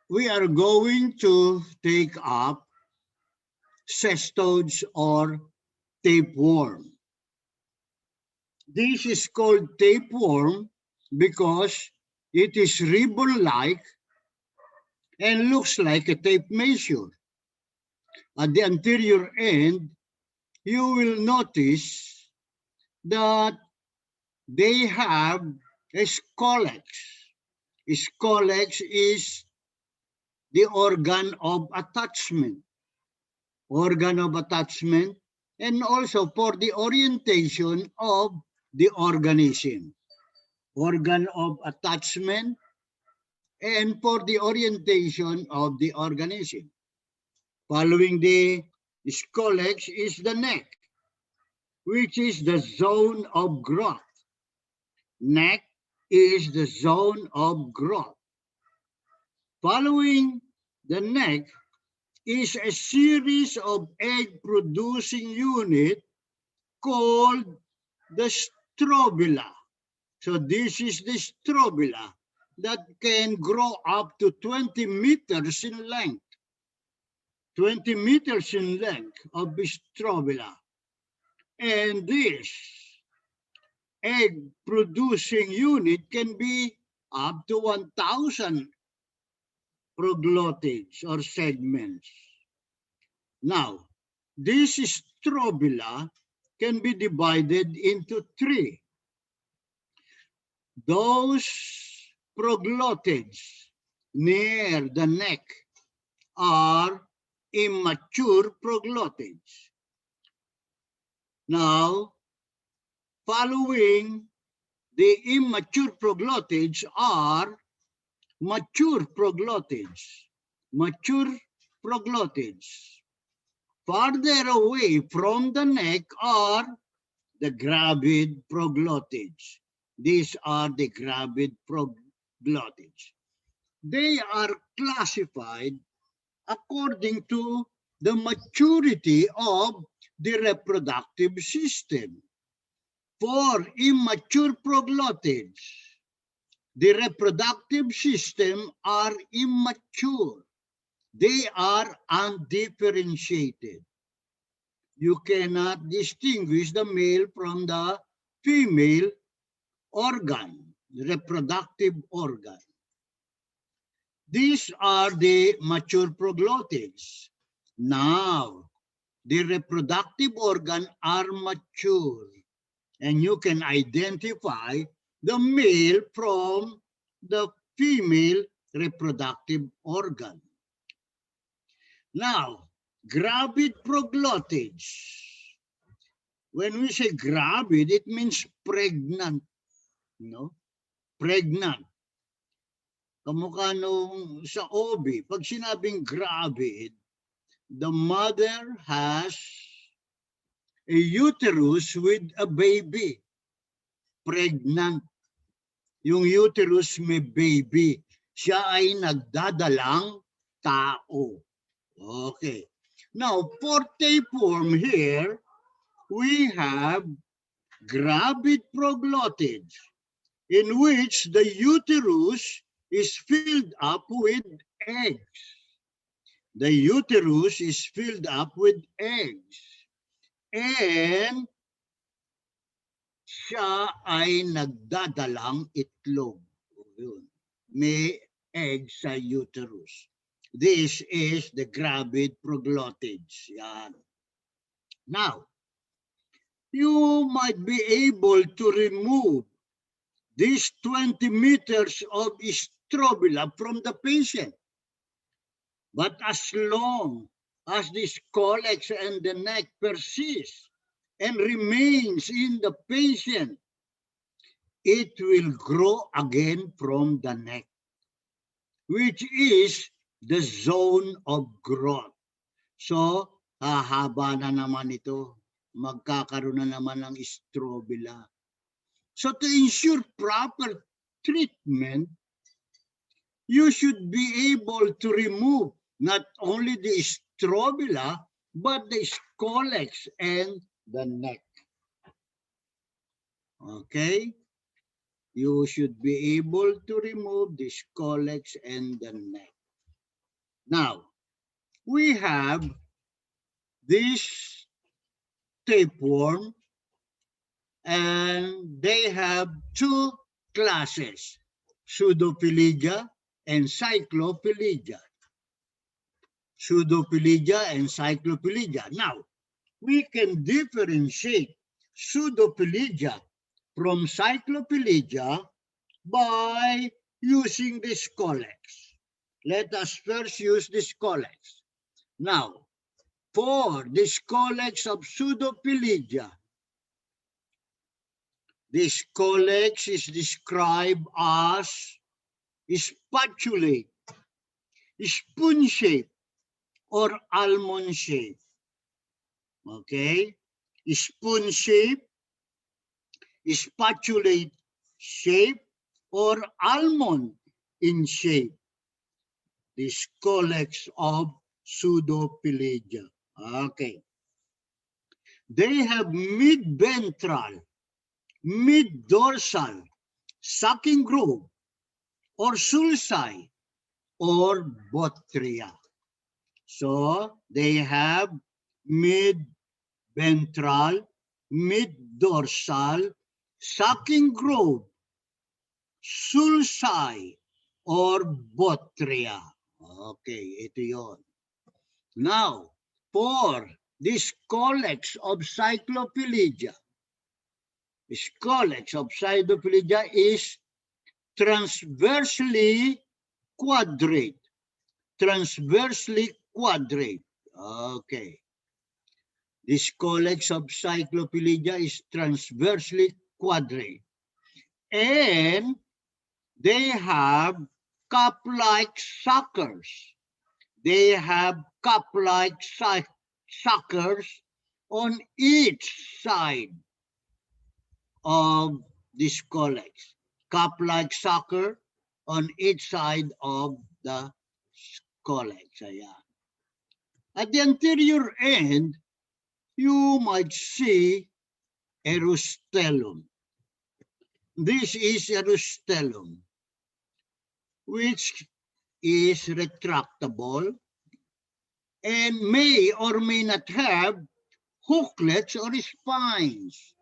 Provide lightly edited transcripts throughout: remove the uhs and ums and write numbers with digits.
we are going to take up cestodes or tapeworm. This is called tapeworm because it is ribbon-like and looks like a tape measure. At the anterior end, you will notice that they have a scolex. Scolex is the organ of attachment. Organ of attachment, and also for the orientation of the organism. Organ of attachment and for the orientation of the organism. Following the scolex is the neck, which is the zone of growth. Neck is the zone of growth. Following the neck is a series of egg-producing units called the strobila. So this is the strobila that can grow up to 20 meters in length. 20 meters in length of the strobila. And this egg-producing unit can be up to 1,000 proglottids or segments. Now, this strobila can be divided into three. Those proglottids near the neck are immature proglottids. Now, following the immature proglottids are mature proglottids. Mature proglottids. Farther away from the neck are the gravid proglottids. These are the gravid proglottids. They are classified according to the maturity of the reproductive system. For immature proglottids, the reproductive system are immature. They are undifferentiated. You cannot distinguish the male from the female organ, reproductive organ. These are the mature proglottids. Now, the reproductive organ are mature, and you can identify the male from the female reproductive organ. Now, gravid proglottids. When we say gravid, it means pregnant. No? Pregnant. Kamukha nung sa OB, pag sinabing gravid, the mother has a uterus with a baby. Pregnant. Yung uterus may baby. Siya ay nagdadalang tao. Okay. Now, for tapeworm here, we have gravid proglottids in which the uterus is filled up with eggs. The uterus is filled up with eggs. And siya ay nagdadalang itlog. May egg sa uterus. This is the gravid proglottids. Yan. Now, you might be able to remove these 20 meters of strobila from the patient. But as long as the scolex and the neck persist and remains in the patient, it will grow again from the neck, which is the zone of growth. So, hahaba na naman ito. Magkakaroon na naman ng strobila. So, to ensure proper treatment, you should be able to remove not only the strobila, but the scolex and the neck. Okay? You should be able to remove the scolex and the neck. Now, we have this tapeworm, and they have two classes, Pseudopelagea and Cyclopelagea. Pseudopelagea and Cyclopelagea. Now, we can differentiate Pseudopelagea from Cyclopelagea by using this collex. Let us first use this collex. Now, for this collex of Pseudopelagea, this collex is described as spatulate, spoon-shaped, or almond-shaped. Okay? Spoon-shaped, spatulate shape, or almond in shape. This collex of Pseudopelagea. Okay. They have mid-ventral, mid-dorsal, sucking groove, or sulci, or botria. So they have mid-ventral, mid-dorsal, sucking groove, sulci, or botria. Okay, ito yon. Now, for this collex of Cyclopelagea, this collex of Cyclopelagea is transversely quadrate. Transversely quadrate. Okay. This collex of Cyclopelagea is transversely quadrate. And they have cup-like suckers. They have cup-like suckers on each side of this collex. Cup-like sucker on each side of the collex. Ayan. At the anterior end, you might see a rostellum. This is a rostellum, which is retractable and may or may not have hooklets or spines.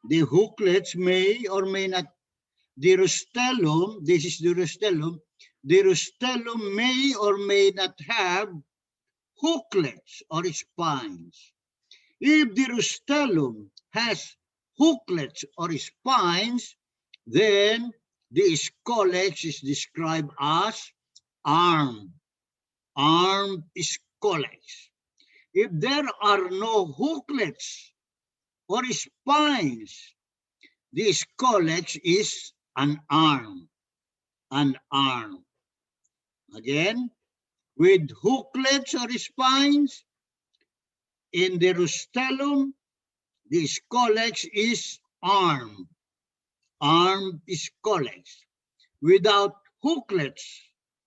The hooklets may or may not, the rostellum, this is the rostellum may or may not have hooklets or spines. If the rostellum has hooklets or spines, then this collex is described as armed. Armed collex. If there are no hooklets or spines, this collex is unarmed. Unarmed. Again, with hooklets or spines, in the rostellum, this collex is armed. Armed collex. Without hooklets,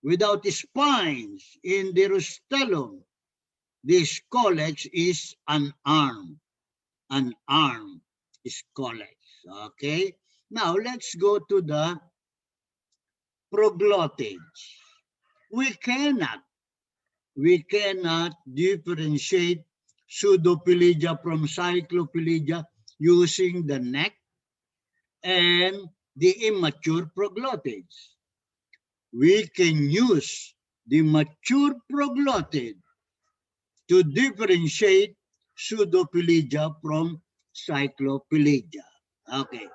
without spines in the rostellum, this collex is unarmed. Unarmed collex. Okay? Now, let's go to the proglottids. We cannot differentiate Pseudopelagea from Cyclopelagea using the neck and the immature proglottids. We can use the mature proglottid to differentiate Pseudopelagea from Cyclopelagea. Okay.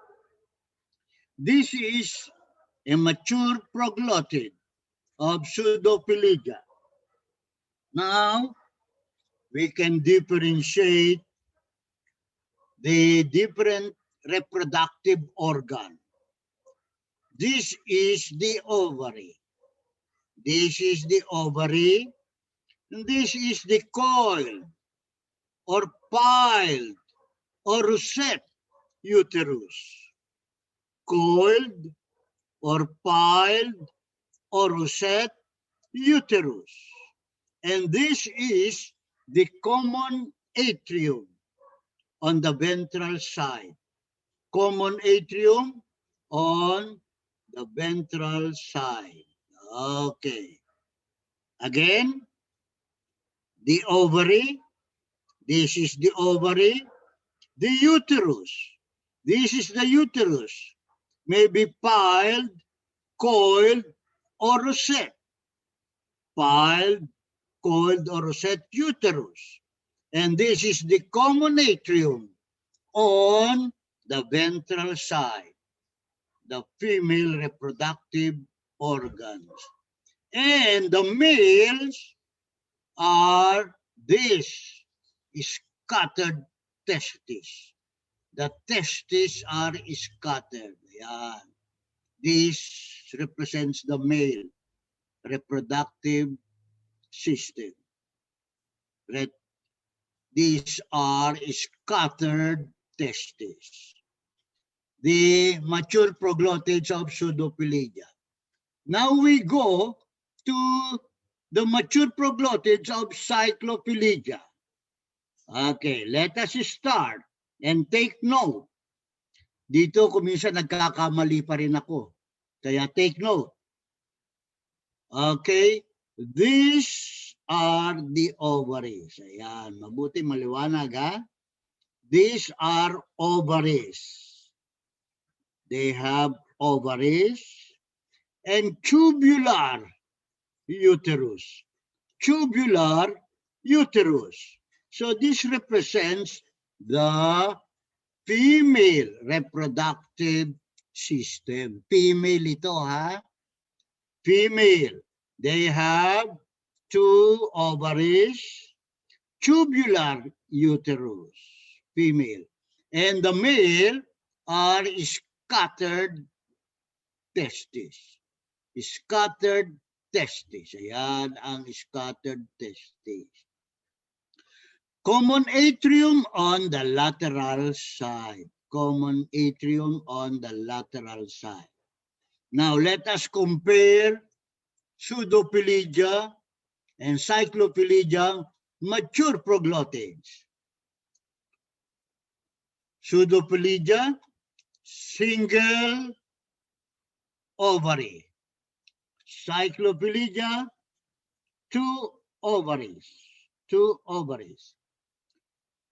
This is a mature proglottid of Pseudopelagea. Now, we can differentiate the different reproductive organ. This is the ovary. This is the ovary. And this is the coil or piled or rosette uterus. Coiled or piled or rosette uterus. And this is the common atrium on the ventral side. Common atrium on the ventral side. Okay. Again, the ovary. This is the ovary. The uterus. This is the uterus. May be piled, coiled, or rosette. Piled, coiled, or rosette uterus. And this is the common atrium on the ventral side, the female reproductive organs. And the males are these scattered testes. The testes are scattered. Yan. This represents the male reproductive system. These are scattered testes. The mature proglottids of Pseudopelagia. Now we go to the mature proglottids of Cyclopelagia. Okay, let us start and take note. Dito kung minsan nagkakamali pa rin ako. Kaya take note. Okay, these are the ovaries. Ayan, mabuti maliwanag ha. These are ovaries. They have ovaries and tubular uterus. Tubular uterus. So this represents the female reproductive system. Female ito ha. Female. They have two ovaries, tubular uterus, female. And the male are scattered testes. Scattered testes. Ayan ang scattered testes. Common atrium on the lateral side. Common atrium on the lateral side. Now let us compare Pseudopelagia and Cyclopelagia mature proglottids. Pseudopelagia, single ovary. Cyclopelagia, two ovaries. Two ovaries.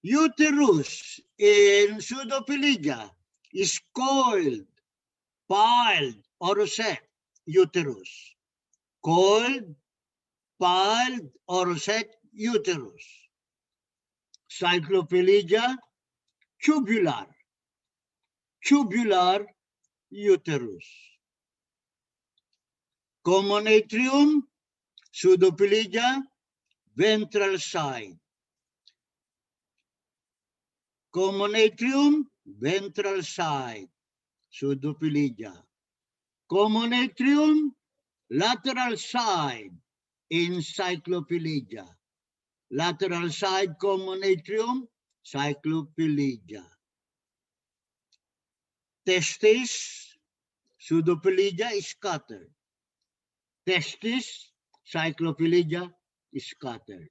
Uterus in Pseudopelagia is coiled, piled, or rosette uterus. Coiled, piled, or rosette uterus. Cyclopelagia, tubular. Tubular uterus. Common atrium, Pseudopelagia, ventral side. Common atrium, ventral side, Pseudopelagia. Common atrium, lateral side in Cyclopelagia. Lateral side, common atrium, Cyclopelagia. Testes, Pseudopelagia is scattered. Testis, Cyclopelagia is scattered.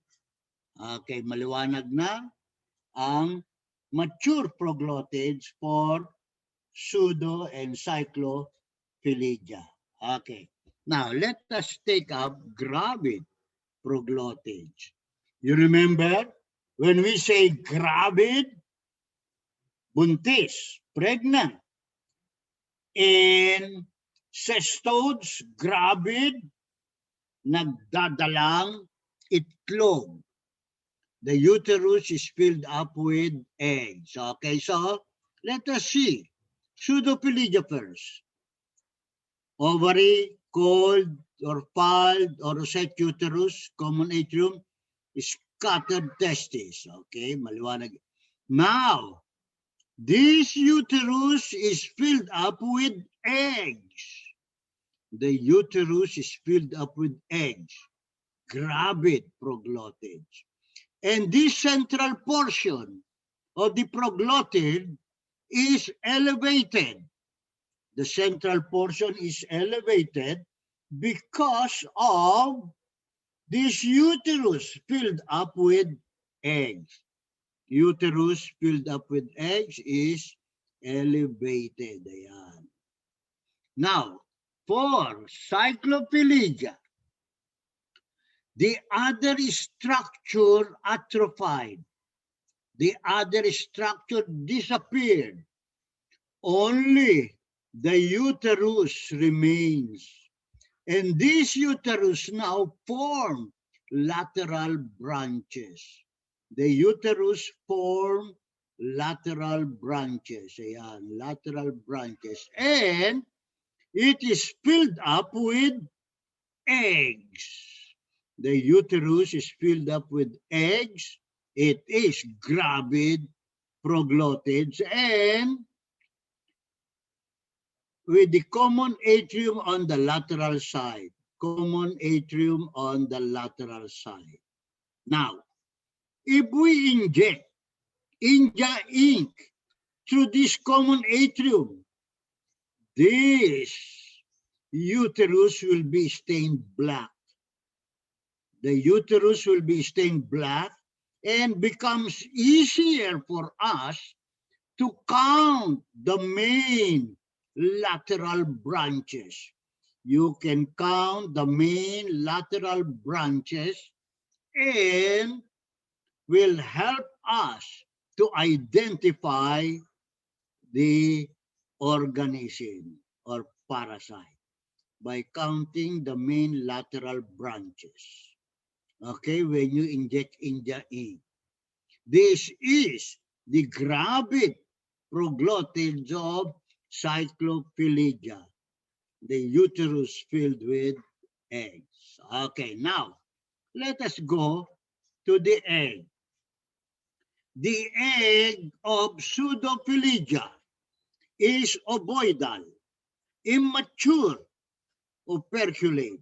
Okay, maliwanag na ang mature proglottids for Pseudo and Cyclopelagia. Okay. Now, let us take up gravid proglottids. You remember, when we say gravid, buntis, pregnant. In cestodes, gravid, nagdadalang itlog. The uterus is filled up with eggs. Okay, so let us see. Pseudopelagia first. Ovary, coiled or piled or rosette uterus, common atrium, scattered testes. Okay, maliwanag. Now, this uterus is filled up with eggs. The uterus is filled up with eggs. Gravid proglottids. And this central portion of the proglottid is elevated. The central portion is elevated because of this uterus filled up with eggs. Uterus filled up with eggs is elevated. Ayan. Now, for Cyclopelagia, The other structure atrophied. The other structure disappeared. Only the uterus remains. And this uterus now form lateral branches. The uterus form lateral branches. Ayan, lateral branches. And it is filled up with eggs. The uterus is filled up with eggs. It is gravid proglottids and with the common atrium on the lateral side. Common atrium on the lateral side. Now, if we inject India ink through this common atrium, this uterus will be stained black. The uterus will be stained black and becomes easier for us to count the main lateral branches. You can count the main lateral branches and will help us to identify the organism or parasite by counting the main lateral branches. Okay, when you inject India ink. This is the gravid proglottids of Cyclophilia, the uterus filled with eggs. Okay, now let us go to the egg. The egg of Pseudophilia is ovoidal, immature, operculate.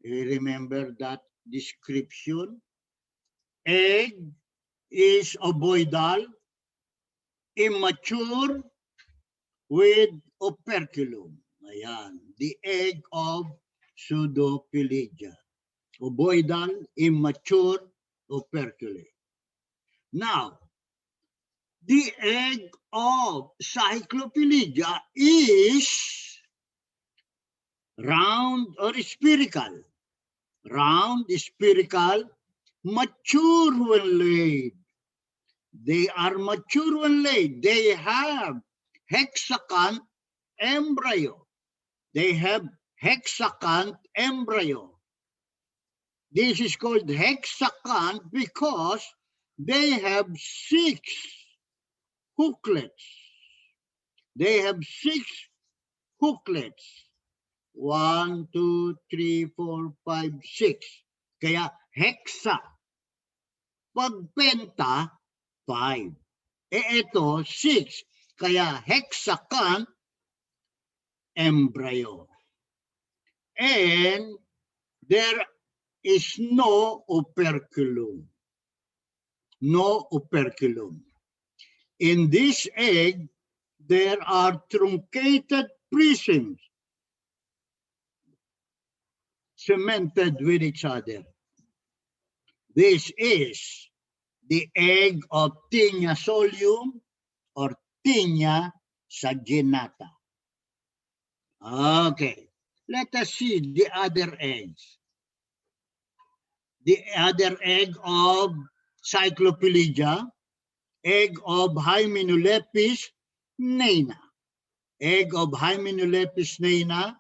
You remember that description? Egg is ovoidal, immature, with operculum. Ayan, the egg of Pseudophilia. Ovoidal, immature, operculate. Now, the egg of Cyclophilia is round or spherical. Round, spherical, mature when laid. They are mature when laid. They have hexacant embryo. They have hexacant embryo. This is called hexacant because they have 6 hooklets. They have 6 hooklets. 1, 2, 3, 4, 5, 6. Kaya hexa. Pag penta, 5. Ito, 6. Kaya hexacant embryo. And there is no operculum. No operculum. In this egg, there are truncated prisms cemented with each other. This is the egg of Tinea solium or Tinea saginata. Okay, let us see the other eggs. The other egg of Cyclophilia, egg of Hymenoleucus neina. Egg of Hymenoleucus neina,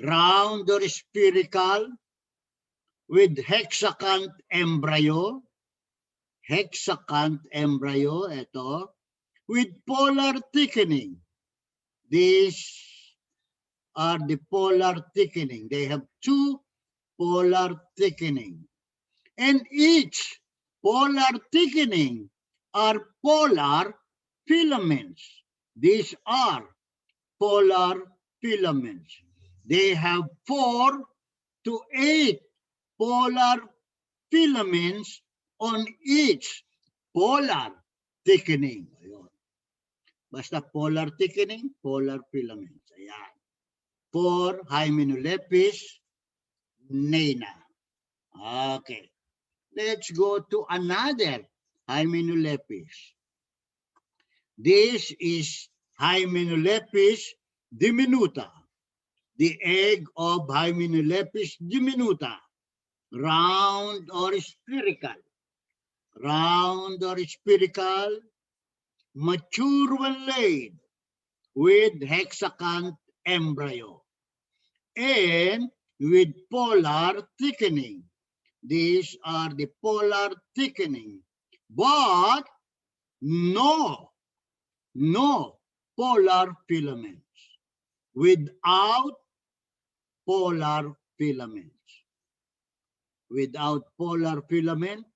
round or spherical, with hexacant embryo. Hexacant embryo, ito, with polar thickening. These are the polar thickening. They have 2 polar thickening. And each polar thickening are polar filaments. These are polar filaments. They have 4 to 8 polar filaments on each polar thickening. Ayun. Basta polar thickening, polar filaments. Ayan. For Hymenoleucus neina. Okay. Let's go to another Hymenoleucus. This is Hymenoleucus diminuta. The egg of Hymenoleucus diminuta. round or spherical. Round or spherical, mature when laid with hexacanth embryo and with polar thickening. These are the polar thickening, but no polar filaments. Without polar filaments. Without polar filament,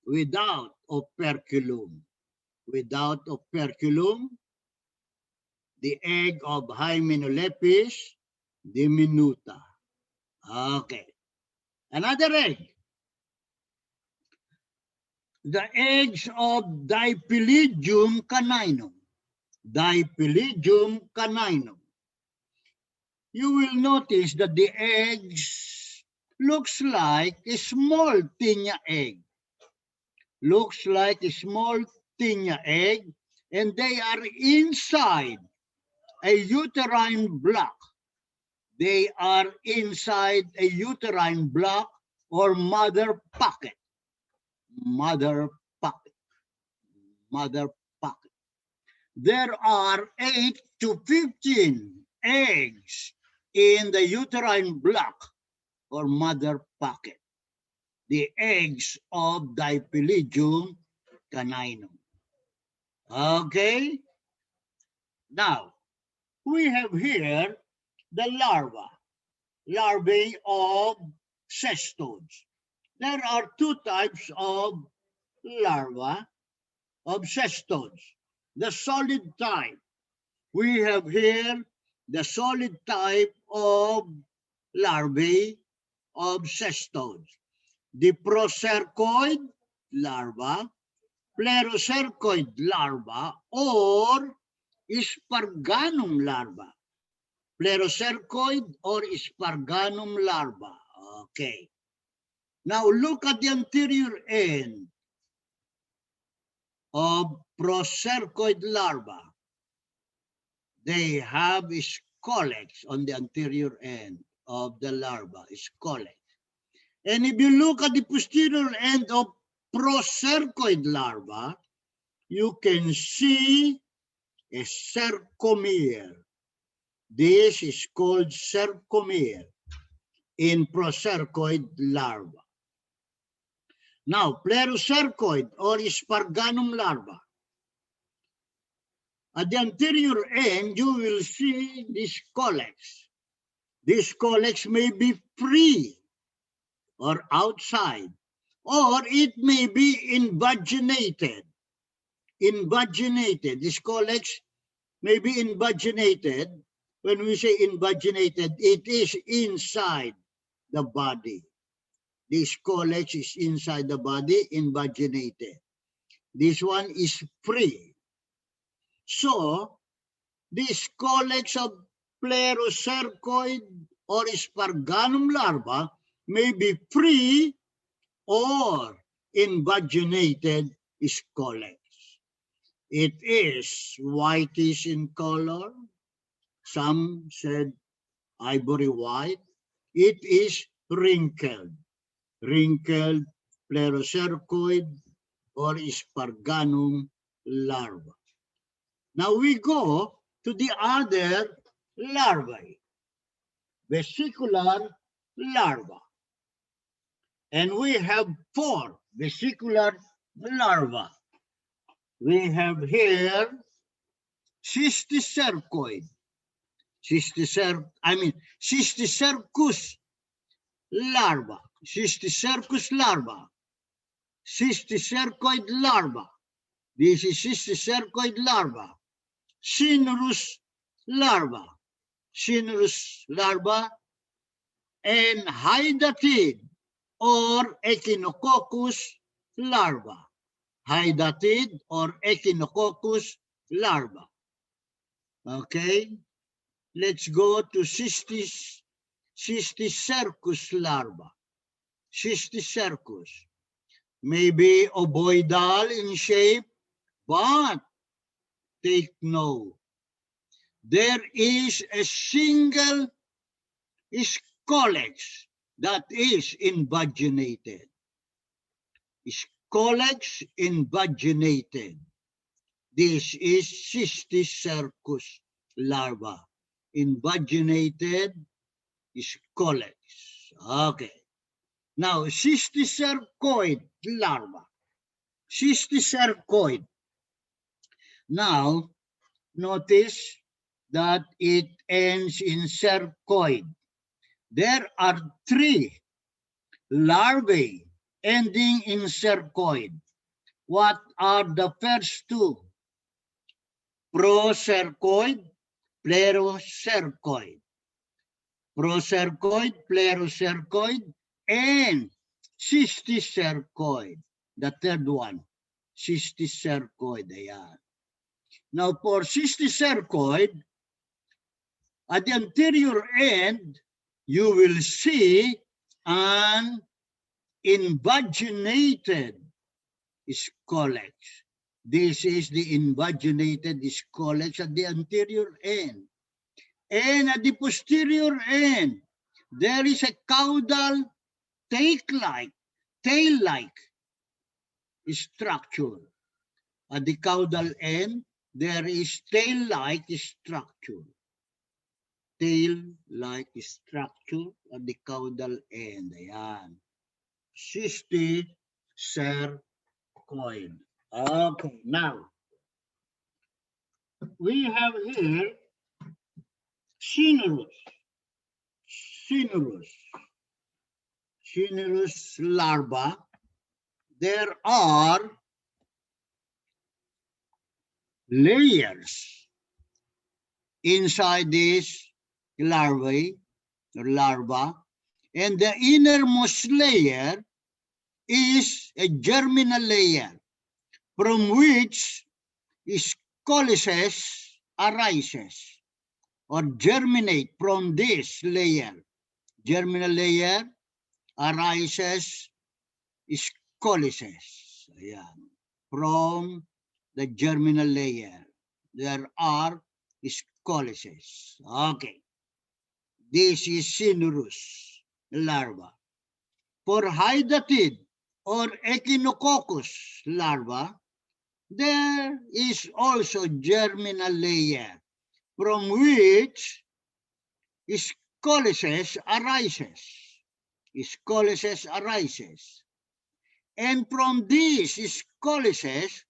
without operculum. Without operculum, the egg of Hymenoplex diminuta. Okay. Another egg. The eggs of Dipylidium caninum. Dipylidium caninum. You will notice that the eggs looks like a small tinea egg. Looks like a small tinea egg, and they are inside a uterine block. They are inside a uterine block or mother pocket. Mother pocket. Mother pocket. There are 8 to 15 eggs in the uterine block or mother pocket. The eggs of Dipylidium caninum. Okay? Now, we have here the larvae of cestodes. There are two types of larvae of cestodes. The solid type. We have here the solid type of larvae of cestodes. The procercoid larva, plerocercoid larva, or Sparganum larva. Plerocercoid or Sparganum larva. Okay. Now look at the anterior end of procercoid larva. They have scolex on the anterior end of the larva, scolex. And if you look at the posterior end of procercoid larva, you can see a cercomere. This is called cercomere in procercoid larva. Now, plerocercoid or Sparganum larva. At the anterior end, you will see this colex. This colex may be free or outside, or it may be invaginated. Invaginated. This colex may be invaginated. When we say invaginated, it is inside the body. This colex is inside the body, invaginated. This one is free. So, this colex of plerocercoid or Sparganum larva may be free or invaginated colex. It is whitish in color. Some said ivory white. It is wrinkled. Wrinkled plerocercoid or Sparganum larva. Now we go to the other larvae, vesicular larva. And we have 4 vesicular larvae. We have here cysticercoid. Cysticercus larva. Cysticercus larva. Cysticercoid larva. This is cysticercoid larva. Cinerus larva. Cinerus larva. And hydatid or Echinococcus larva. Hydatid or Echinococcus larva. Okay, let's go to Cysticercus larva. Cysticercus may be ovoidal in shape, but take note, there is a single scolex that is invaginated. Scolex invaginated. This is Cysticercus larva. Invaginated Scolex. Okay. Now, cysticercoid larva. Cysticercoid. Now, notice that it ends in cercoid. There are 3 larvae ending in cercoid. What are the first 2? Procercoid, plerocercoid. Procercoid, plerocercoid, and cysticercoid. The third one, cysticercoid. Ayan. Now, for cysticercoid, at the anterior end, you will see an invaginated scolex. This is the invaginated scolex at the anterior end. And at the posterior end, there is a caudal tail-like structure. At the caudal end, there is tail-like structure. Tail-like structure at the caudal end. Ayan. Cysticercoid. Okay, now, we have here Cinerus larva. There are layers inside this larva, and the innermost layer is a germinal layer from which scoleces arises or germinate from this layer. Germinal layer arises scoleces. Ayan. From the germinal layer, there are scoleces. Okay. This is Cinerus larva. For hydatid or Echinococcus larva, there is also germinal layer from which scoleces arises. Scoleces arises. And from these scoleces,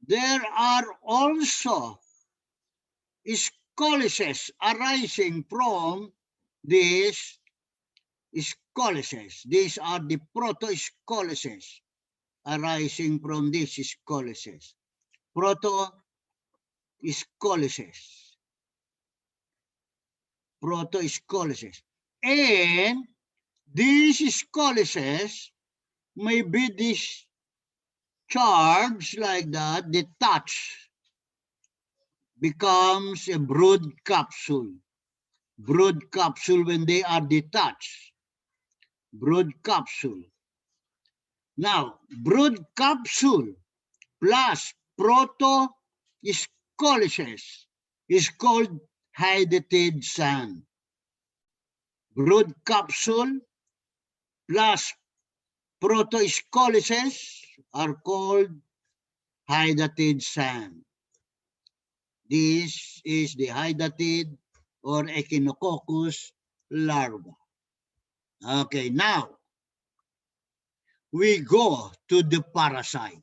there are also scoleces arising from these scoleces. These are the protoscoleces arising from these scoleces. Protoscoleces. Protoscoleces. And these scoleces may be discharged like that, detached, becomes a brood capsule. Brood capsule when they are detached. Brood capsule. Now, brood capsule plus protoscoleces is called hydatid sand. Brood capsule plus protoscoleces are called hydatid sand. This is the hydatid or Echinococcus larva. Okay, now we go to the parasite.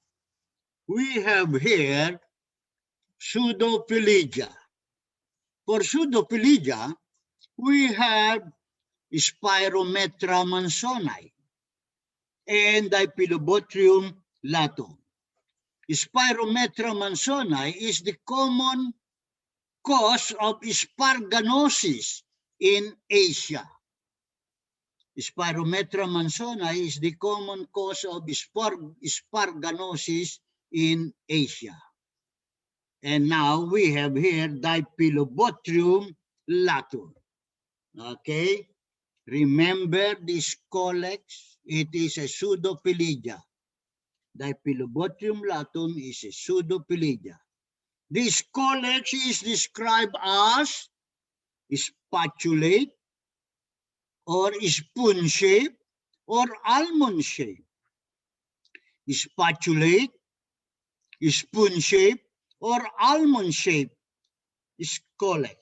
We have here Pseudophyllidea. For Pseudophyllidea, we have Spirometra mansoni and Dipilobotrium latum. Spirometra mansoni is the common cause of sparganosis in Asia. Spirometra mansoni is the common cause of sparganosis in Asia. And now we have here Dipilobotrium latum. Okay, remember this scolex, it is a Pseudophyllidea. Dipilobotrium latum is a Pseudophyllidea. This scolex is described as spatulate or spoon shape or almond shape. Spatulate, spoon shape or almond shape scolex.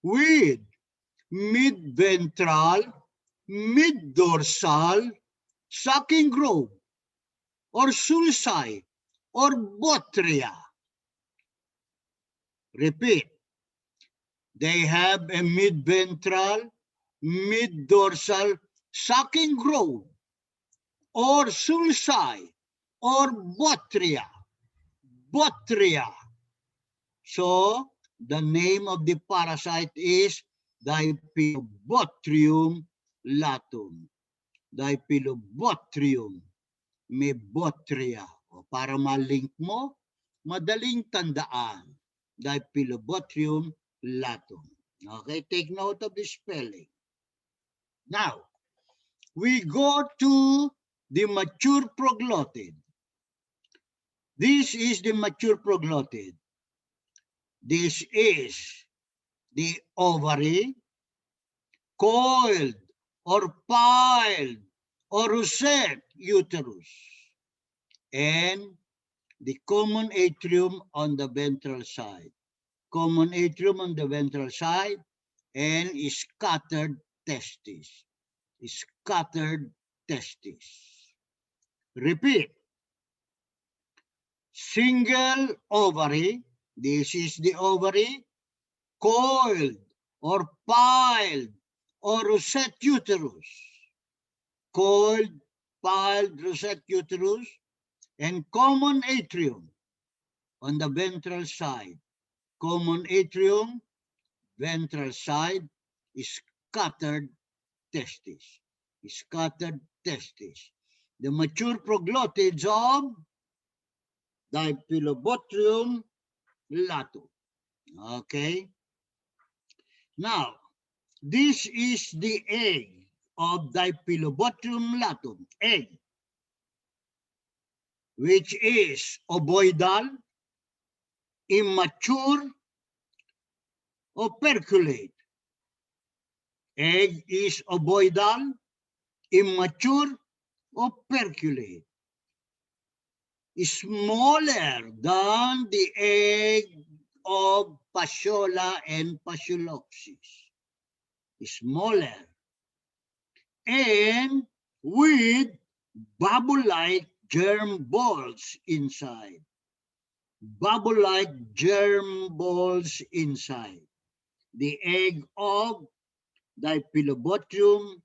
With mid-ventral, mid-dorsal, sucking grove, or sulci, or botria. Repeat. They have a mid-ventral, mid-dorsal, sucking grove, or sulci, or botria. Botria. So, the name of the parasite is Dipilobotrium latum. Dipilobotrium. May botria. O para ma-link mo, madaling tandaan. Dipilobotrium latum. Okay, take note of the spelling. Now, we go to the mature proglottid. This is the mature proglottid. This is the ovary, coiled or piled or rosette uterus, and the common atrium on the ventral side. Common atrium on the ventral side and scattered testes. Scattered testes. Repeat. Single ovary. This is the ovary, coiled or piled or rosette uterus. Coiled, piled, rosette uterus, and common atrium on the ventral side. Common atrium, ventral side, scattered testes. Scattered testes. The mature proglottids of Dipilobotrium latum. Okay. Now, this is the egg of Dipilobotrium latum. Egg, which is ovoidal, immature, operculate. Egg is ovoidal, immature, operculate. Smaller than the egg of Phaseola and Phaseolopsis. Smaller. And with bubble-like germ balls inside. Bubble-like germ balls inside. The egg of Dipilobotrium